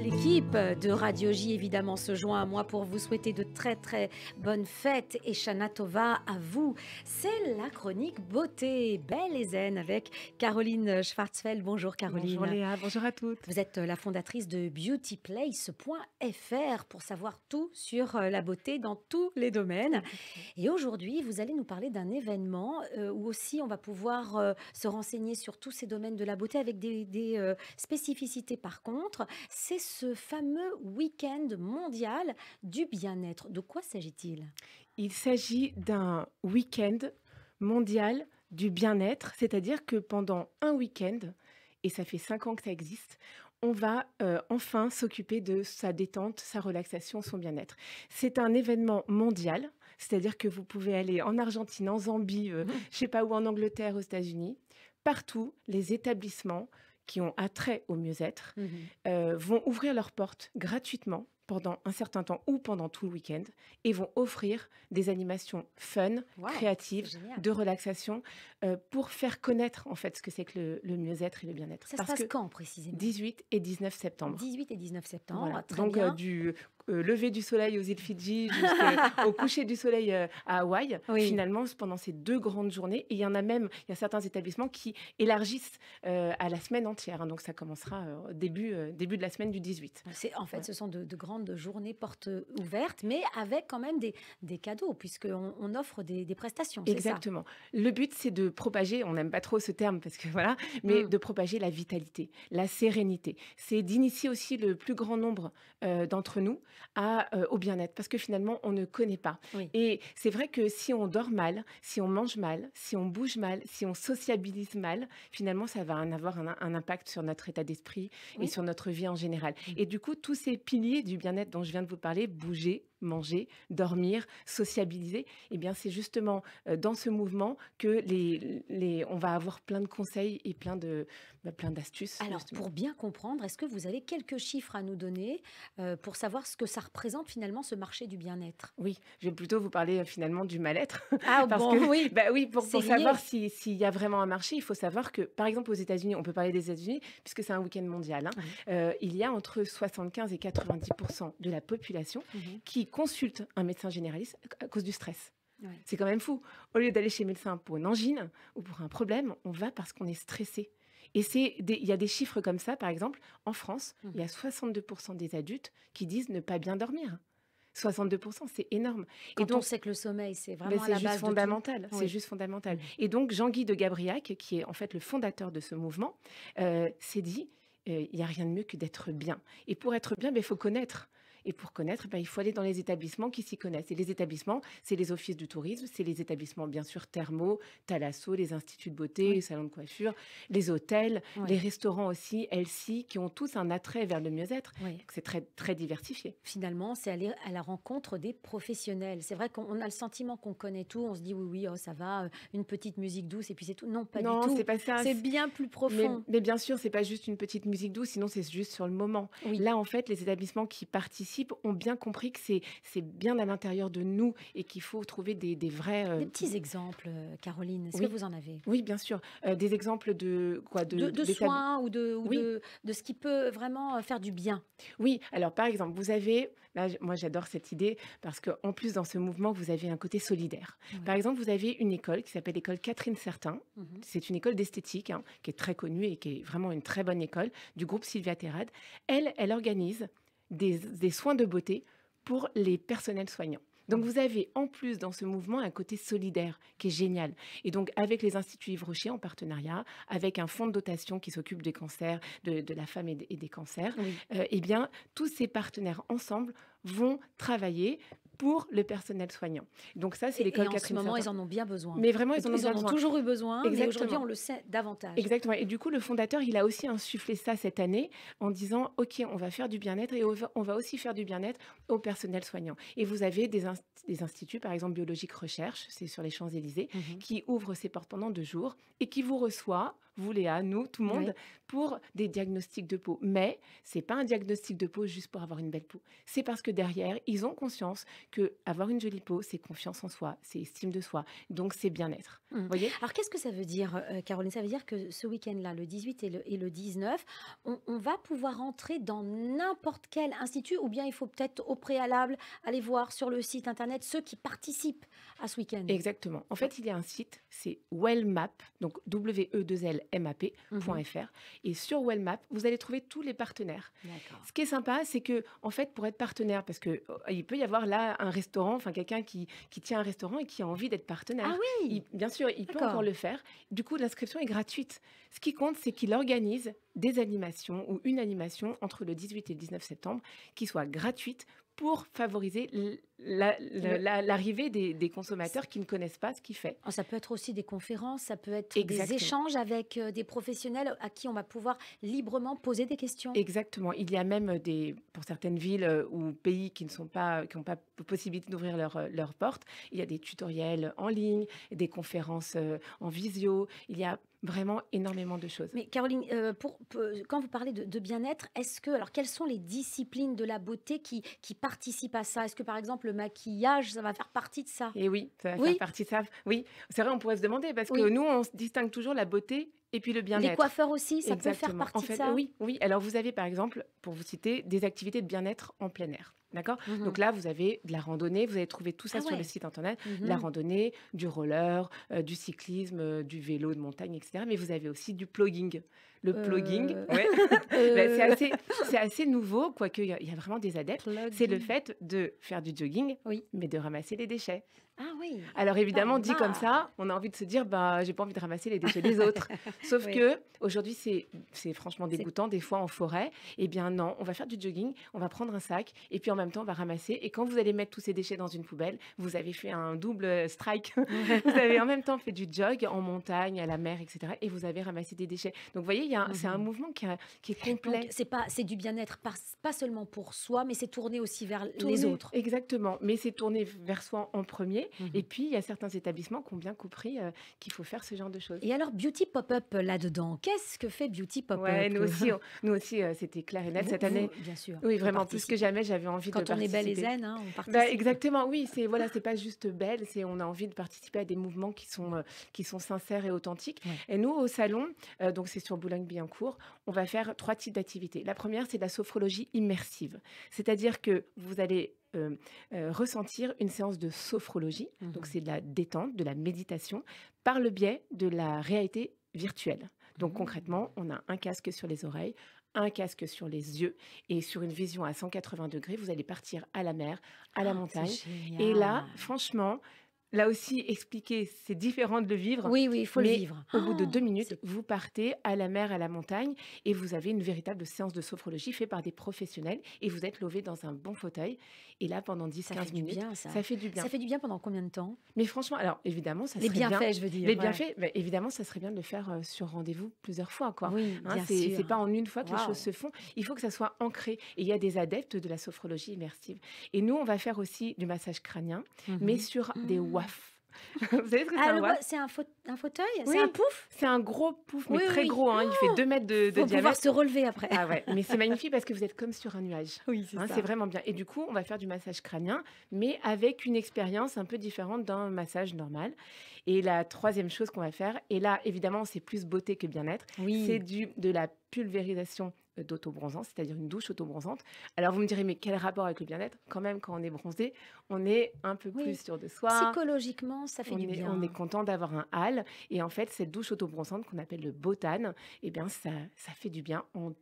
l'équipe de Radio J, évidemment, se joint à moi pour vous souhaiter de très très bonnes fêtes et Shana Tova à vous. C'est la chronique beauté, belle et zen avec Caroline Schwarzfeld. Bonjour Caroline. Bonjour Léa, bonjour à toutes. Vous êtes la fondatrice de beautyplace.fr pour savoir tout sur la beauté dans tous les domaines. Et aujourd'hui, vous allez nous parler d'un événement où aussi on va pouvoir se renseigner sur tous ces domaines de la beauté avec des spécificités par contre. C'est ce fameux week-end mondial du bien-être. De quoi s'agit-il ? Il s'agit d'un week-end mondial du bien-être, c'est-à-dire que pendant un week-end, et ça fait 5 ans que ça existe, on va enfin s'occuper de sa détente, sa relaxation, son bien-être. C'est un événement mondial, c'est-à-dire que vous pouvez aller en Argentine, en Zambie, je ne sais pas où, en Angleterre, aux États-Unis. Partout, les établissements qui ont attrait au mieux-être vont ouvrir leurs portes gratuitement pendant un certain temps ou pendant tout le week-end et vont offrir des animations fun, créatives, de relaxation pour faire connaître en fait ce que c'est que le mieux-être et le bien-être. Ça se passe quand précisément ? 18 et 19 septembre. 18 et 19 septembre, voilà. très donc, bien. Du lever du soleil aux îles Fidji jusqu'au coucher du soleil à Hawaï, finalement, pendant ces 2 grandes journées. Et il y a certains établissements qui élargissent à la semaine entière. Hein, donc, ça commencera au début de la semaine du 18. Ce sont de grandes journées portes ouvertes, mais avec quand même des cadeaux, puisqu'on offre des prestations. Exactement. Le but, c'est de propager, on n'aime pas trop ce terme, parce que voilà, mais de propager la vitalité, la sérénité. C'est d'initier aussi le plus grand nombre d'entre nous au bien-être, parce que finalement, on ne connaît pas. Et c'est vrai que si on dort mal, si on mange mal, si on bouge mal, si on sociabilise mal, finalement, ça va avoir un impact sur notre état d'esprit et sur notre vie en général. Et du coup, tous ces piliers du bien-être dont je viens de vous parler, bouger, manger, dormir, sociabiliser, eh bien, c'est justement dans ce mouvement que on va avoir plein de conseils et plein d'astuces. Alors, justement. pour bien comprendre, est-ce que vous avez quelques chiffres à nous donner pour savoir ce que ça représente finalement ce marché du bien-être ? Oui, je vais plutôt vous parler finalement du mal-être. Ah parce bon, que, oui. Pour savoir s'il y a vraiment un marché, il faut savoir que, par exemple, aux États-Unis, on peut parler des États-Unis, puisque c'est un week-end mondial, il y a entre 75 et 90% de la population qui consulte un médecin généraliste à cause du stress. C'est quand même fou. Au lieu d'aller chez le médecin pour une angine ou pour un problème, on va parce qu'on est stressé. Et il y a des chiffres comme ça, par exemple, en France, il y a 62% des adultes qui disent ne pas bien dormir. 62%, c'est énorme. Quand on sait que le sommeil, c'est vraiment à la base fondamental. de tout. C'est juste fondamental. Et donc, Jean-Guy de Gabriac, qui est en fait le fondateur de ce mouvement, s'est dit, il n'y a rien de mieux que d'être bien. Et pour être bien, il faut connaître. Et pour connaître, il faut aller dans les établissements qui s'y connaissent. Et les établissements, c'est les offices du tourisme, c'est les établissements, bien sûr, thermaux, Thalasso, les instituts de beauté, les salons de coiffure, les hôtels, les restaurants aussi, Elsie, qui ont tous un attrait vers le mieux-être. Donc, c'est très, très diversifié. Finalement, c'est aller à la rencontre des professionnels. C'est vrai qu'on a le sentiment qu'on connaît tout. On se dit, oui, oh, ça va, une petite musique douce, et puis c'est tout. Non, pas du tout. Non, c'est pas ça. C'est bien plus profond. Mais bien sûr, c'est pas juste une petite musique douce, sinon c'est juste sur le moment. Là, en fait, les établissements qui participent ont bien compris que c'est bien à l'intérieur de nous et qu'il faut trouver des vrais... Des petits exemples, Caroline, est-ce que vous en avez ? Oui, bien sûr. Des exemples de quoi ? De soins ou de ce qui peut vraiment faire du bien. Oui, alors par exemple, vous avez... Là, moi, j'adore cette idée parce qu'en plus, dans ce mouvement, vous avez un côté solidaire. Par exemple, vous avez une école qui s'appelle l'école Catherine Certain. C'est une école d'esthétique qui est très connue et qui est vraiment une très bonne école du groupe Sylvia Terrade. Elle organise des soins de beauté pour les personnels soignants. Donc, vous avez en plus dans ce mouvement un côté solidaire qui est génial. Et donc, avec les Instituts Yves Rocher en partenariat, avec un fonds de dotation qui s'occupe des cancers, de la femme et des cancers, eh bien, tous ces partenaires ensemble vont travailler pour le personnel soignant. Donc ça, c'est l'école Catherine Certain. En ce moment, ils en ont bien besoin. Mais vraiment, ils en ont toujours eu besoin, mais aujourd'hui, on le sait davantage. Exactement. Et du coup, le fondateur, il a aussi insufflé ça cette année en disant, OK, on va faire du bien-être et on va aussi faire du bien-être au personnel soignant. Et vous avez des instituts, par exemple Biologique Recherche, c'est sur les Champs-Élysées, qui ouvrent ses portes pendant 2 jours et qui vous reçoit, vous Léa, nous, tout le Oui. monde, pour des diagnostics de peau. Mais c'est pas un diagnostic de peau juste pour avoir une belle peau. C'est parce que derrière, ils ont conscience que avoir une jolie peau, c'est confiance en soi, c'est estime de soi, donc c'est bien-être. Mmh. Vous voyez? Alors qu'est-ce que ça veut dire, Caroline? Ça veut dire que ce week-end-là, le 18 et le 19, on va pouvoir entrer dans n'importe quel institut ou bien il faut peut-être au préalable aller voir sur le site internet ceux qui participent à ce week-end? Exactement. En Ouais. fait, il y a un site, c'est Wellmap, donc Mmh. WE2LMAP.fr. Et sur Wellmap, vous allez trouver tous les partenaires. D'accord. Ce qui est sympa, c'est que, en fait, pour être partenaire, parce que il peut y avoir là un restaurant, enfin quelqu'un qui tient un restaurant et qui a envie d'être Ah partenaire. oui! Bien sûr, il peut encore D'accord. le faire. Du coup, l'inscription est gratuite. Ce qui compte, c'est qu'il organise des animations ou une animation entre le 18 et le 19 septembre qui soit gratuite pour favoriser Le l'arrivée des consommateurs qui ne connaissent pas ce qu'il fait. Oh, ça peut être aussi des conférences, ça peut être des Exactement. échanges avec, des professionnels à qui on va pouvoir librement poser des questions. Exactement. Il y a même pour certaines villes ou pays qui n'ont pas possibilité d'ouvrir leurs portes, il y a des tutoriels en ligne, des conférences en visio. Il y a vraiment énormément de choses. Mais Caroline, quand vous parlez de bien-être, alors quelles sont les disciplines de la beauté qui participent à ça? Est-ce que par exemple le maquillage, ça va faire partie de ça? Et oui, ça va faire Oui, partie de ça. Oui, c'est vrai, on pourrait se demander parce que oui. nous, on se distingue toujours la beauté et puis le Les bien-être. coiffeurs aussi, ça peut faire Exactement. En partie de fait, ça? oui, oui. Alors, vous avez par exemple, pour vous citer, des activités de bien-être en plein air. D'accord? Mmh. Donc là, vous avez de la randonnée, vous allez trouver tout ça Ah sur le ouais. site internet, de la Mmh. randonnée, du roller, du cyclisme, du vélo de montagne, etc. Mais vous avez aussi du plugging. Le plugging, Heu, ouais, ben, heu, c'est assez nouveau, quoique il y a vraiment des adeptes. C'est le Plugging. fait de faire du jogging, Oui. mais de ramasser les déchets. Ah oui, Alors pas évidemment, dit comme mal. ça, on a envie de se dire, bah, j'ai pas envie de ramasser les déchets des autres. Sauf Oui, que aujourd'hui, c'est franchement c'est dégoûtant, des fois en forêt. Eh bien non, on va faire du jogging, on va prendre un sac, et puis en même temps, on va ramasser. Et quand vous allez mettre tous ces déchets dans une poubelle, vous avez fait un double strike. Vous avez en même temps fait du jog en montagne, à la mer, etc. Et vous avez ramassé des déchets. Donc vous voyez, c'est un mmh. mouvement qui est Donc complet. c'est du bien-être pas seulement pour soi, mais c'est tourné aussi vers les Tourner, autres. exactement, mais c'est tourné vers soi en premier. Et Mmh. puis, il y a certains établissements qui ont bien compris qu'il faut faire ce genre de choses. Et alors beauty pop-up là-dedans, qu'est-ce que fait beauty Ouais, pop-up? nous aussi, c'était clair et net cette Vous année. bien sûr, Oui, vous vraiment, plus que participez. jamais, j'avais envie de Quand on est belle et participer. zen, hein, on Bah, participe. exactement, oui, c'est pas juste belle, c'est on a envie de participer à des mouvements qui sont sincères et authentiques. Ouais. Et nous, au salon, donc c'est sur Boulogne-Billancourt, on va faire 3 types d'activités. La première, c'est de la sophrologie immersive. C'est-à-dire que vous allez ressentir une séance de sophrologie, donc Mmh. c'est de la détente, de la méditation, par le biais de la réalité virtuelle. Donc Mmh. concrètement, on a un casque sur les oreilles, un casque sur les yeux et sur une vision à 180 degrés, vous allez partir à la mer, à la Ah, c'est montagne. Et là, génial. franchement, là aussi, expliquer, c'est différent de le vivre, Oui, oui, il faut le mais vivre. au bout de 2 minutes, C'est vous partez à la mer, à la montagne et vous avez une véritable séance de sophrologie faite par des professionnels et vous êtes lové dans un bon fauteuil. Et là, pendant ça fait 10-15 du minutes, bien ça. ça fait du bien. Ça fait du bien pendant combien de temps? Mais franchement, alors évidemment, ça Les serait bien. bienfaits, je veux dire, Les ouais. bienfaits, bah, évidemment, ça serait bien de le faire sur rendez-vous plusieurs fois, quoi. Oui, Hein, bien c'est sûr. pas en une fois que les choses Waouh! se font. Il faut que ça soit ancré. Et il y a des adeptes de la sophrologie immersive. Et nous, on va faire aussi du massage crânien, mais Mmh. sur des Mmh. WAF. Vous savez ce que c'est Ah un le WAF? ouais, c'est un fauteuil? C'est un Oui, pouf? c'est un gros pouf, mais Oui, oui, très oui. gros, hein. Il fait 2 mètres de Faut pouvoir diamètre. se relever après. Ah ouais, mais c'est magnifique parce que vous êtes comme sur un nuage. Oui, c'est Hein, c'est ça. vraiment bien. Et du coup, on va faire du massage crânien, mais avec une expérience un peu différente d'un massage normal. Et la troisième chose qu'on va faire, et là, évidemment, c'est plus beauté que bien-être, c'est Oui. de la pulvérisation d'autobronzant, c'est-à-dire une douche autobronzante. Alors vous me direz, mais quel rapport avec le bien-être? Quand même, quand on est bronzé, on est un peu Oui. plus sûr de soi, Psychologiquement, ça fait du on est bien. content d'avoir un hâle. Et en fait, cette douche autobronzante qu'on appelle le botane, eh bien, ça fait du bien en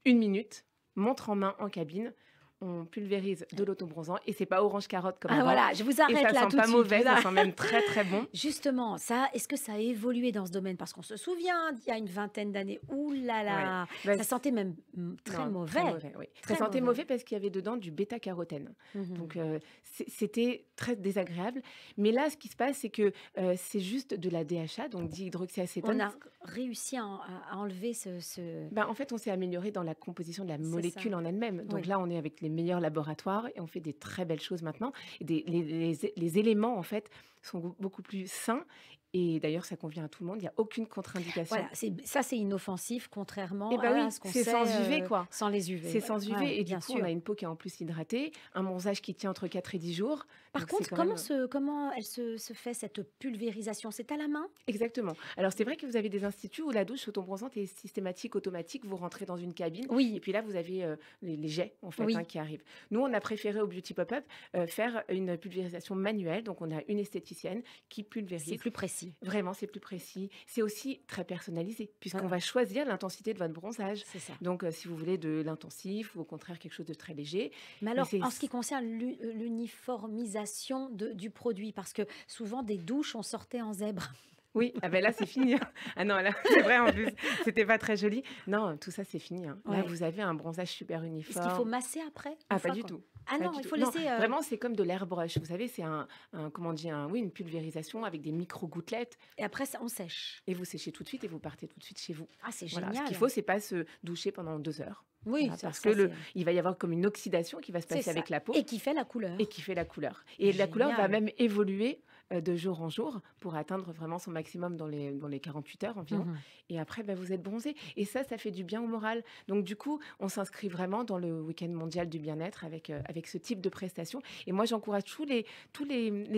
1 minute, montre en main en cabine. On pulvérise de l'autobronzant et c'est pas orange carotte comme Ah avant. voilà, je vous Et arrête ça là sent tout de pas suite. mauvais, ça sent même très très bon. Justement, ça, est-ce que ça a évolué dans ce domaine? Parce qu'on se souvient, il y a une vingtaine d'années, ouh là Ouais. là, Bah, ça sentait même très non, très mauvais, mauvais, oui. Ça très sentait mauvais. mauvais parce qu'il y avait dedans du bêta-carotène. Donc, Mmh. c'était très désagréable. Mais là, ce qui se passe, c'est que c'est juste de la DHA, donc On dihydroxyacétone. a réussi à enlever ce Ben, en fait, on s'est amélioré dans la composition de la c'est ça. molécule en elle-même. Donc Oui. là, on est avec les meilleurs laboratoires et on fait des très belles choses maintenant. Et les éléments, en fait, sont beaucoup plus sains Et d'ailleurs, ça convient à tout le monde. Il n'y a aucune contre-indication. Voilà, c'est inoffensif, contrairement Et bah oui, à ce qu'on c'est sait sans UV, quoi. sans les UV. C'est Ouais, sans UV. ouais, Et du bien coup, on sûr. a une peau qui est en plus hydratée, un bronzage qui tient entre 4 et 10 jours. Par Donc, c'est contre, quand même... comment elle se fait cette pulvérisation? C'est à la main? Exactement. Alors, c'est vrai que vous avez des instituts où la douche autobronzante est systématique, automatique. Vous rentrez dans une cabine et Oui, puis là, vous avez les jets en fait oui, qui arrivent. Nous, on a préféré au Beauty Pop-Up faire une pulvérisation manuelle. Donc, on a une esthéticienne qui c'est pulvérise. plus précis. Vraiment, c'est plus précis. C'est aussi très personnalisé puisqu'on Ouais, va choisir l'intensité de votre bronzage. c'est ça. Donc, si vous voulez de l'intensif ou au contraire quelque chose de très léger. Mais Mais alors, c'est... en ce qui concerne l'uniformisation du produit, parce que souvent des douches, on sortait en zèbre. Oui, ah ben là, c'est fini. Ah non, là, c'est vrai, en plus, c'était pas très joli. Non, tout ça, c'est fini. Là, Ouais. vous avez un bronzage super Est-ce qu'il faut uniforme. masser après, une Ah, pas fois du qu'on... tout. Ah Pas non, du il tout. faut Non, laisser... vraiment, c'est comme de l'airbrush. Vous savez, c'est comment on dit, oui, une pulvérisation avec des micro-gouttelettes. Et après, on sèche. Et vous séchez tout de suite et vous partez tout de suite chez vous. Ah, c'est Voilà. Ce qu'il génial. faut, c'est pas se doucher pendant 2 heures. Oui, Voilà, parce que ça, il va y avoir comme une oxydation qui va se c'est passer ça. avec la peau Et qui fait la couleur. et qui fait la couleur. Et la couleur va Génial. même évoluer de jour en jour pour atteindre vraiment son maximum dans les 48 heures environ. Mhm. Et après, vous êtes bronzé. Et ça fait du bien au moral. Donc, du coup, on s'inscrit vraiment dans le week-end mondial du bien-être avec ce type de prestations. Et moi, j'encourage tous les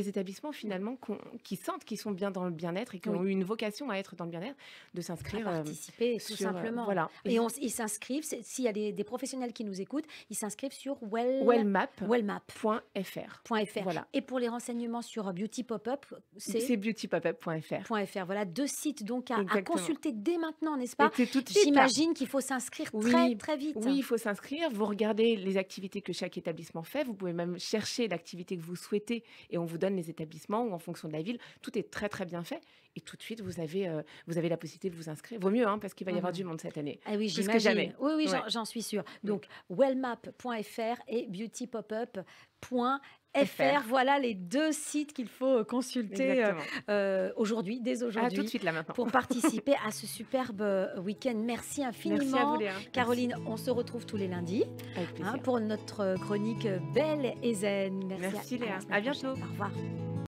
établissements, finalement, qui sentent qu'ils sont bien dans le bien-être et qui ont Oui, eu une vocation à être dans le bien-être, de à s'inscrire participer, tout sur... simplement. voilà. Et ils s'inscrivent, s'il y a des professionnels qui nous écoutent, ils s'inscrivent sur Wellmap.fr. wellmap.fr. Voilà. Et pour les renseignements sur Beauty Pop-Up, c'est C'est beautypopup.fr. .fr. Voilà, 2 sites donc à Exactement. consulter dès maintenant, n'est-ce Et pas? c'est tout de suite là. J'imagine qu'il faut s'inscrire très, Oui, très vite. oui, il faut s'inscrire. Vous regardez les activités que chaque établissement fait. Vous pouvez même chercher l'activité que vous souhaitez et on vous donne les établissements ou en fonction de la ville. Tout est très, très bien fait. Et tout de suite, vous avez la possibilité de vous inscrire. Vaut mieux, parce qu'il va y avoir Mhm. du monde cette année. Ah oui, Plus que jamais. j'imagine. Oui, oui, Ouais. j'en suis sûre. Mm. Donc, wellmap.fr et beautypopup.fr. FR. Voilà les 2 sites qu'il faut consulter Exactement. aujourd'hui, dès Ah, tout de aujourd'hui, suite là maintenant. pour participer à ce superbe week-end. Merci Merci à infiniment. vous, Léa. Caroline, on se retrouve tous les lundis Avec plaisir. pour notre chronique Belle et Zen. Merci, à la Léa. semaine À bientôt. prochaine. Au revoir.